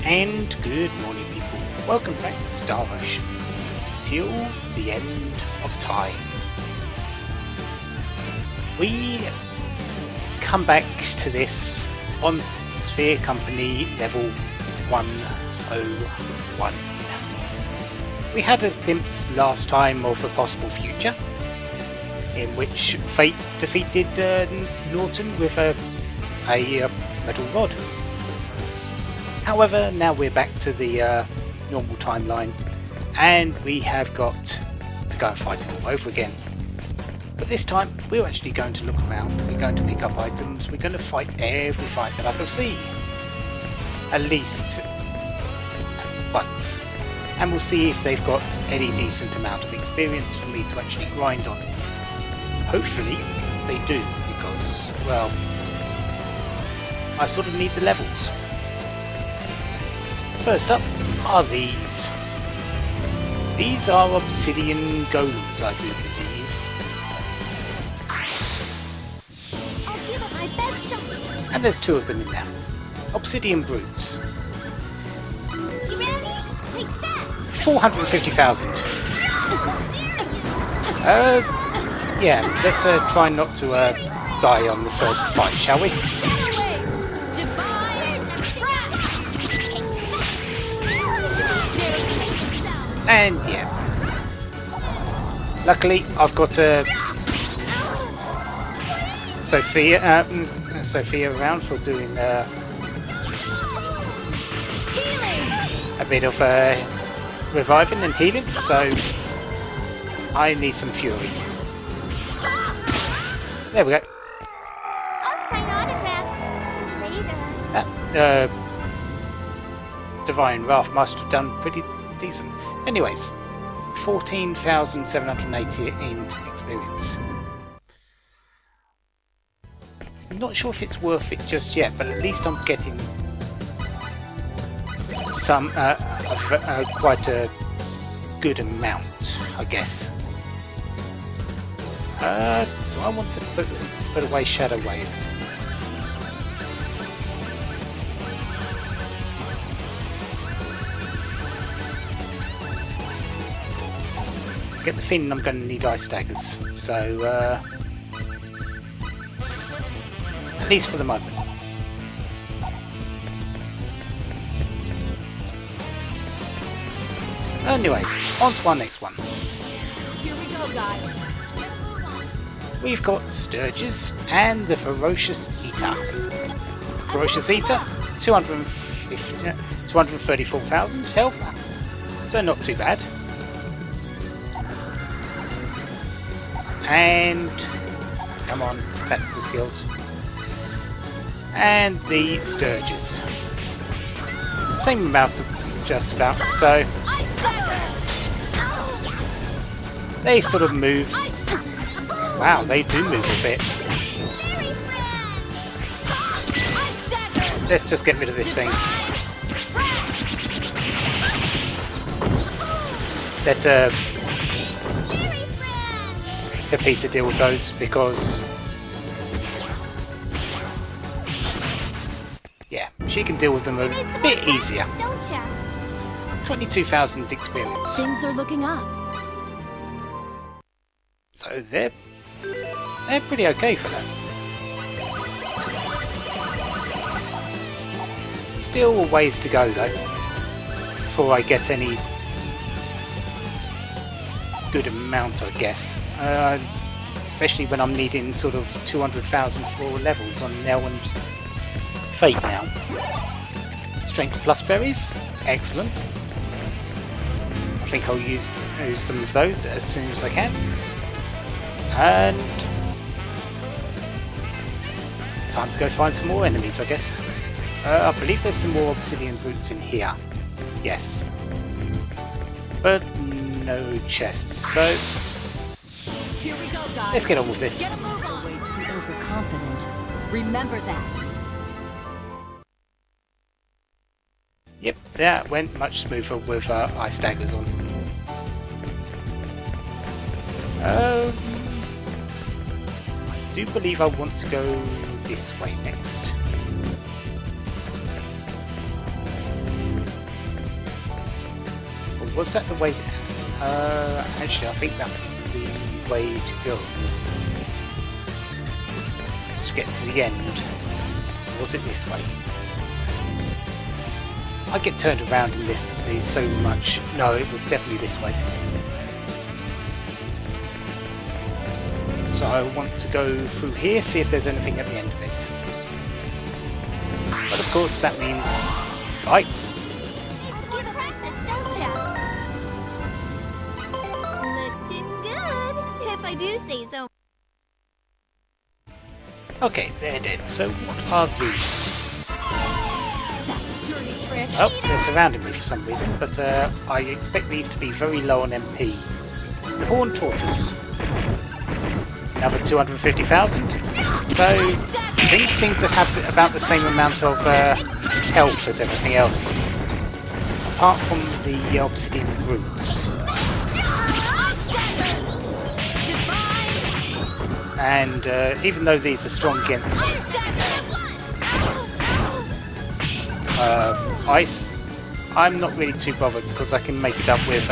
And good morning, people. Welcome back to Star Ocean. Till the end of time. We come back to this on Sphere Company level 101. We had a glimpse last time of a possible future in which Fate defeated Norton with a metal rod. However, now we're back to the normal timeline and we have got to go and fight it all over again. But this time we're actually going to look around, we're going to pick up items, we're going to fight every fight that I can see. At least once. And we'll see if they've got any decent amount of experience for me to actually grind on. Hopefully they do, because, well, I sort of need the levels. First up are these. These are obsidian golems, I do believe. I'll give it my best shot. And there's two of them in there. Obsidian brutes. You ready? Take that. 450,000. Yeah, let's try not to die on the first fight, shall we? And yeah, luckily I've got Sophia around for doing a bit of reviving and healing, so I need some fury. There we go. I'll sign autographs later. Divine Wrath must have done pretty decent. Anyways, 14,780 in experience. I'm not sure if it's worth it just yet, but at least I'm getting some quite a good amount, I guess. Do I want to put away Shadow Wave? Get the feeling I'm going to need ice daggers, so at least for the moment. Anyways, on to our next one. Here we go, guys. We've got Sturges and the Ferocious Eater. Ferocious Eater, 234,000 health, so not too bad. And come on, practical skills. And the Sturges, same amount of just about. So they sort of move. Wow, they do move a bit. Let's just get rid of this thing. Let Peter deal with those, because yeah, she can deal with them a bit easier. 22,000 experience. Things are looking up. So they're pretty okay for that. Still a ways to go though, before I get any good amount, I guess. Especially when I'm needing sort of 200,000 for levels on Nell and Fate now. Strength plus berries, excellent. I think I'll use some of those as soon as I can. And time to go find some more enemies, I guess. I believe there's some more obsidian brutes in here. Yes. But no chests, so Here we go, guys. let's get on with this. Get a move on. Waits the overconfident. Remember that. Yep, that went much smoother with ice daggers on. I do believe I want to go this way next. Was that the way? Actually, I think that was the way to go. To get to the end. Was it this way? I get turned around in this so much. No, it was definitely this way. So I want to go through here, see if there's anything at the end of it. But of course that means fight. Looking good, if I do say so. Okay, they're dead. So what are these? Dirty trick. Oh, they're surrounding me for some reason, but I expect these to be very low on MP. The Horned Tortoise. Another 250,000. So these seem to have about the same amount of health as everything else, apart from the obsidian roots. And even though these are strong against ice, I'm not really too bothered because I can make it up with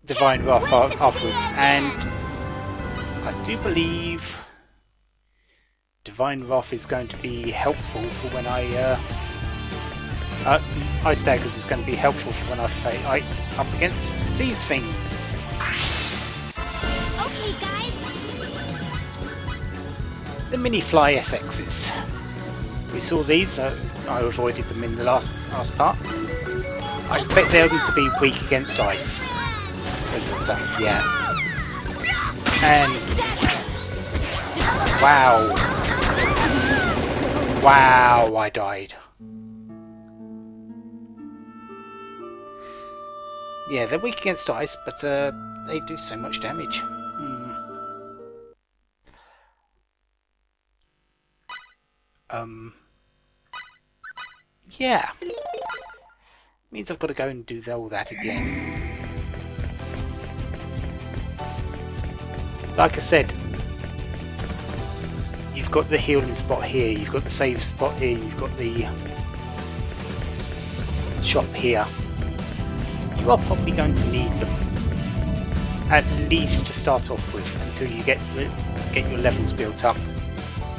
Divine Wrath afterwards, and I do believe Divine Wrath is going to be helpful for when I Ice Daggers is going to be helpful for when I fight up against these things. Okay, guys. The mini fly SXs. We saw these. I avoided them in the last part. I expect them to be weak against ice. Yeah. And wow, I died. Yeah, they're weak against ice, but they do so much damage. Yeah. Means I've got to go and do all that again. Like I said, you've got the healing spot here, you've got the save spot here, you've got the shop here. You are probably going to need them, at least to start off with, until you get your levels built up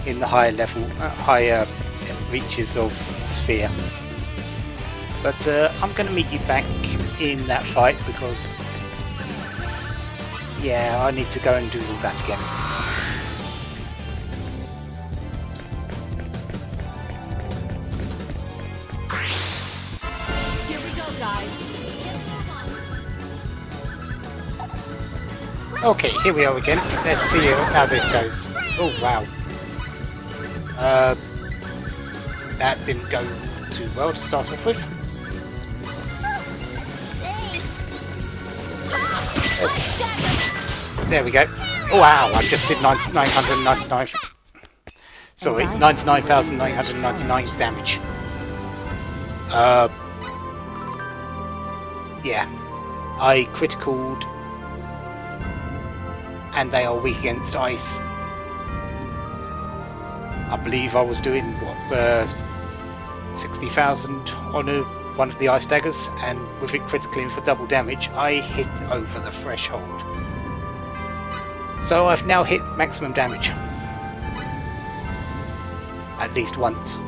in the higher reaches of Sphere. But I'm going to meet you back in that fight because, yeah, I need to go and do all that again. Here we go, guys. Okay, here we are again. Let's see how this goes. Oh wow. That didn't go too well to start off with. There we go. Oh wow, I just did 999. Sorry, 99,999 damage. Yeah. I criticaled, and they are weak against ice. I believe I was doing what 60,000 on one of the ice daggers, and with it critically for double damage, I hit over the threshold. So I've now hit maximum damage. At least once.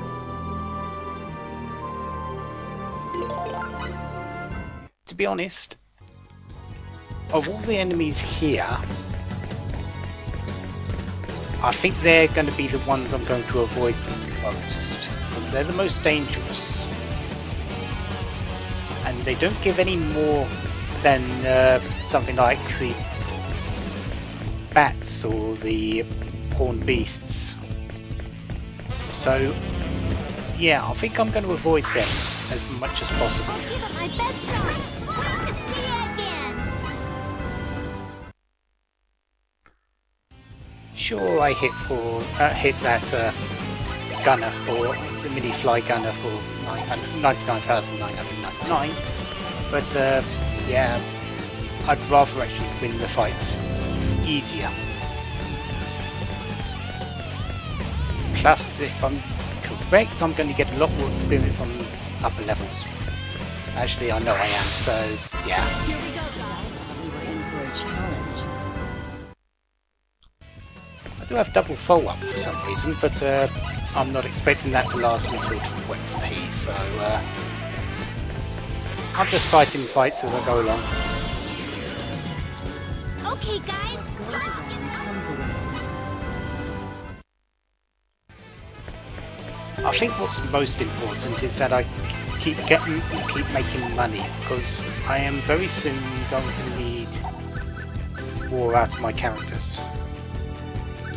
To be honest, of all the enemies here, I think they're going to be the ones I'm going to avoid the most, because they're the most dangerous. And they don't give any more than something like the bats or the horned beasts. So, yeah, I think I'm going to avoid them as much as possible. I'll give it my best shot. See you again. Sure, I hit that gunner for the mini fly gunner for 99,999, but yeah, I'd rather actually win the fights easier. Plus, if I'm correct, I'm going to get a lot more experience on upper levels. Actually, I know I am, so yeah. Here we go, guys. We were in for a challenge. I do have double follow-up for some reason, but I'm not expecting that to last until 12 XP, so I'm just fighting fights as I go along. Okay, guys. What goes around comes around. I think what's most important is that I keep making money, because I am very soon going to need more out of my characters.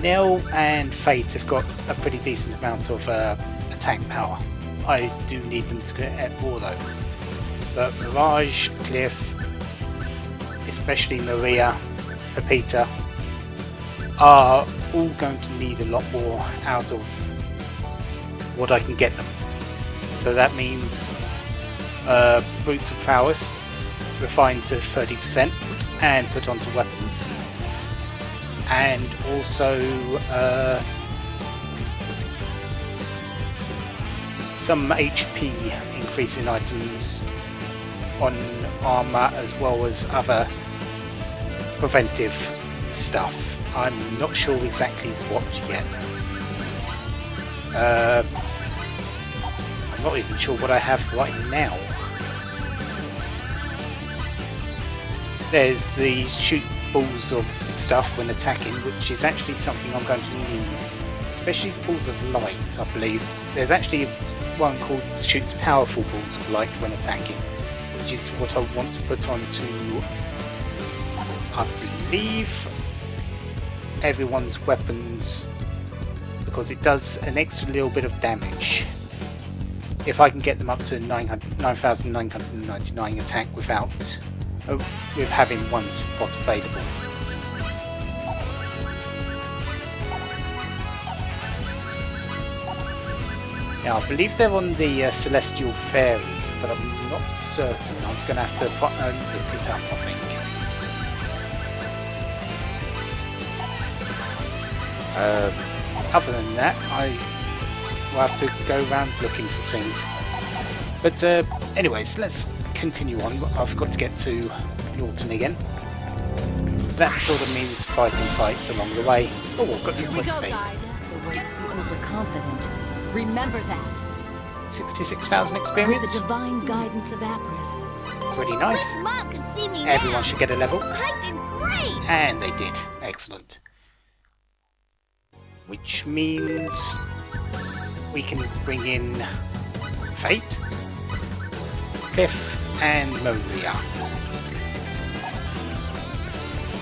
Nell and Fate have got a pretty decent amount of attack power. I do need them to get more though. But Mirage, Cliff, especially Maria, Pepita, are all going to need a lot more out of what I can get them. So that means Brutes of Prowess refined to 30% and put onto weapons. And also some HP increasing items on armor, as well as other preventive stuff. I'm not sure exactly what yet. I'm not even sure what I have right now. There's the shoot balls of stuff when attacking, which is actually something I'm going to need, especially the balls of light, I believe. There's actually one called shoots powerful balls of light when attacking, which is what I want to put onto, I believe, everyone's weapons, because it does an extra little bit of damage. If I can get them up to 9,999 attack without with having one spot available. Now I believe they're on the Celestial Fairies, but I'm not certain. I'm going to have to look it up, I think. Other than that, I will have to go around looking for things. But anyways, let's continue on. I've got to get to Norton again. That sort of means fighting fights along the way. Oh, I've got to Here we go, speed. guys. Awaits the overconfident. Remember that. 66,000 With experience. the divine guidance of Apris. Pretty nice. Wish Mom could see me Everyone now. should get a level. I did great. And they did. Excellent. Which means we can bring in Fate, Cliff, and Maria.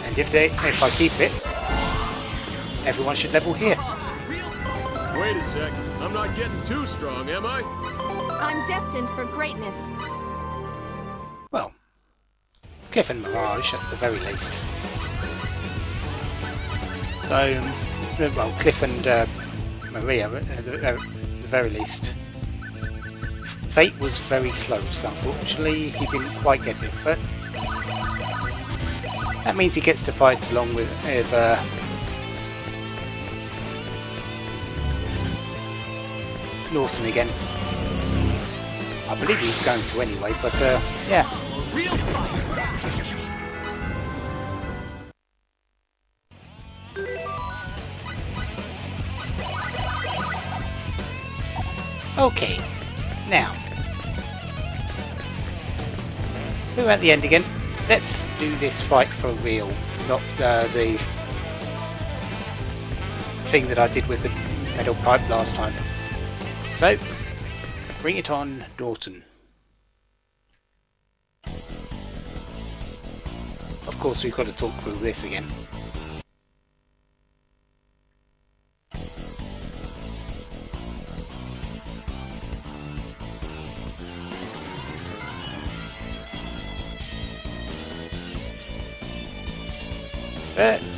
And if I keep it, everyone should level here. Wait a sec. I'm not getting too strong, am I? I'm destined for greatness. Well, Cliff and Mirage at the very least. So, well, Cliff and Maria at the very least. Fate was very close, unfortunately. He didn't quite get it, but that means he gets to fight along with Norton again. I believe he was going to anyway, but yeah. Okay, now we're at the end again. Let's do this fight for real, not the thing that I did with the metal pipe last time. So, bring it on, Norton. Of course, we've got to talk through this again.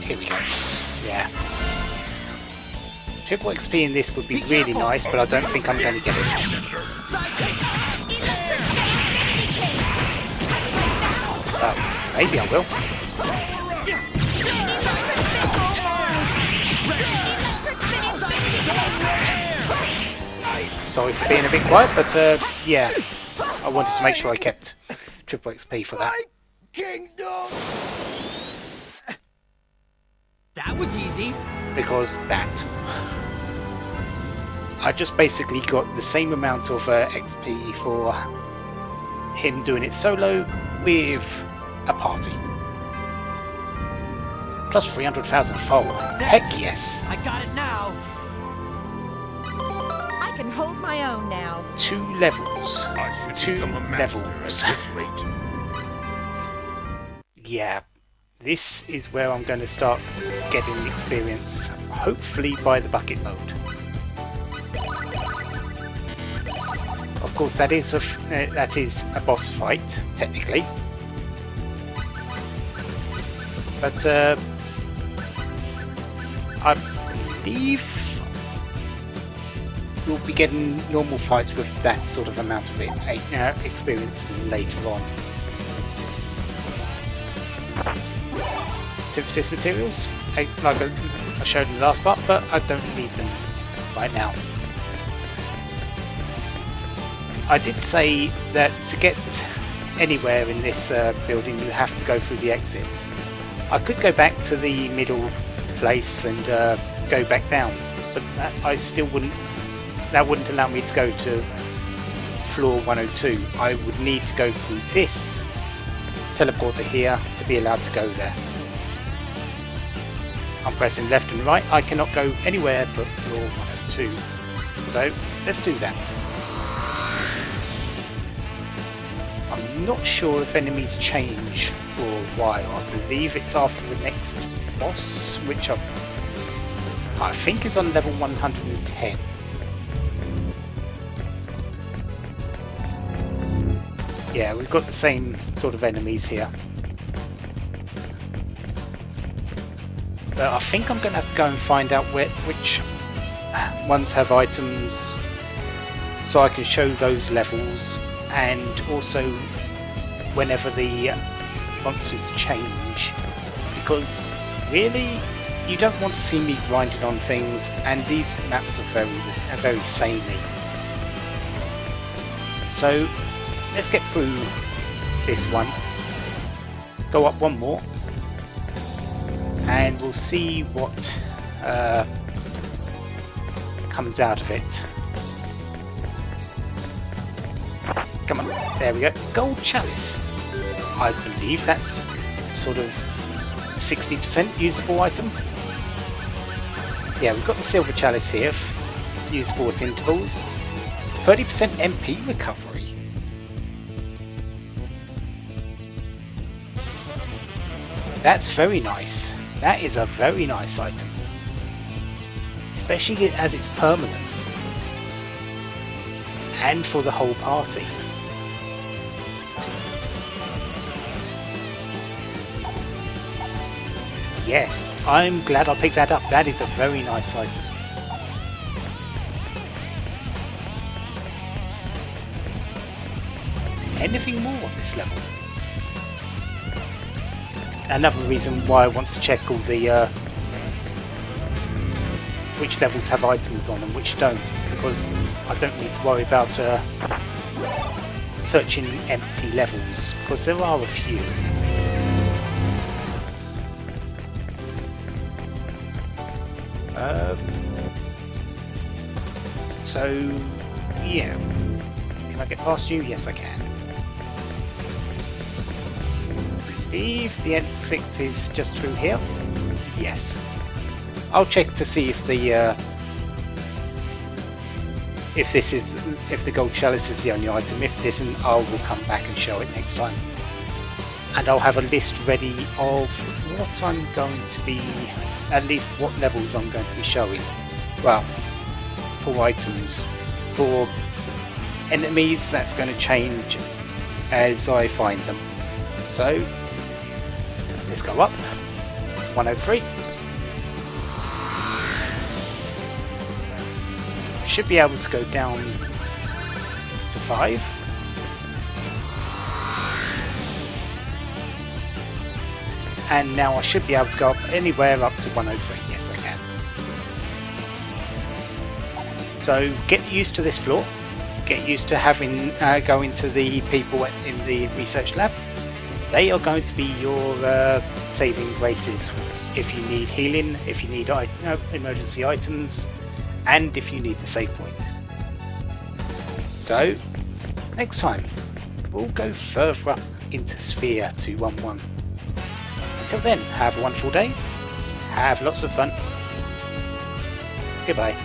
Here we go. Yeah. Triple XP in this would be really nice, but I don't think I'm going to get it. Maybe I will. Sorry for being a bit quiet, but yeah, I wanted to make sure I kept triple XP for that. Kingdom! That was easy. Because that. I just basically got the same amount of XP for him doing it solo with a party. Plus 300,000 fold. Heck yes! I got it now. I can hold my own now. 2 levels. I should 2 become a master levels. at this rate. Yeah, this is where I'm going to start getting experience, hopefully by the bucket load. Of course, that is a boss fight, technically. But I believe you'll be getting normal fights with that sort of amount of experience later on. Synthesis materials, like I showed in the last part, but I don't need them right now. I did say that to get anywhere in this building you have to go through the exit. I could go back to the middle place and go back down, but I still wouldn't. That wouldn't allow me to go to floor 102. I would need to go through this teleporter here to be allowed to go there. I'm pressing left and right. I cannot go anywhere but floor 102. So let's do that. I'm not sure if enemies change for a while. I believe it's after the next boss, which I think is on level 110. Yeah, we've got the same sort of enemies here. But I think I'm going to have to go and find out which ones have items so I can show those levels, and also whenever the monsters change, because really you don't want to see me grinding on things, and these maps are very samey. So let's get through this one, go up one more, and we'll see what comes out of it. Come on, there we go. Gold chalice. I believe that's sort of 60% usable item. Yeah, we've got the silver chalice here, usable at intervals. 30% MP recovery. That's very nice. That is a very nice item. Especially as it's permanent. And for the whole party. Yes, I'm glad I picked that up. That is a very nice item. Anything more on this level? Another reason why I want to check all the which levels have items on and which don't, because I don't need to worry about searching empty levels, because there are a few. So yeah, can I get past you? Yes, I can. I believe the exit is just through here. Yes. I'll check to see if the if the gold chalice is the only item. If it isn't, I will come back and show it next time. And I'll have a list ready of what I'm going to be, at least what levels I'm going to be showing. Well, for items. For enemies, that's going to change as I find them. So let's go up. 103. Should be able to go down to 5. And now I should be able to go up anywhere up to 103. Yes, I can. So get used to this floor. Get used to having going to the people in the research lab. They are going to be your saving graces if you need healing, if you need emergency items, and if you need the save point. So next time we'll go further up into Sphere 211. Until then, have a wonderful day, have lots of fun. Goodbye.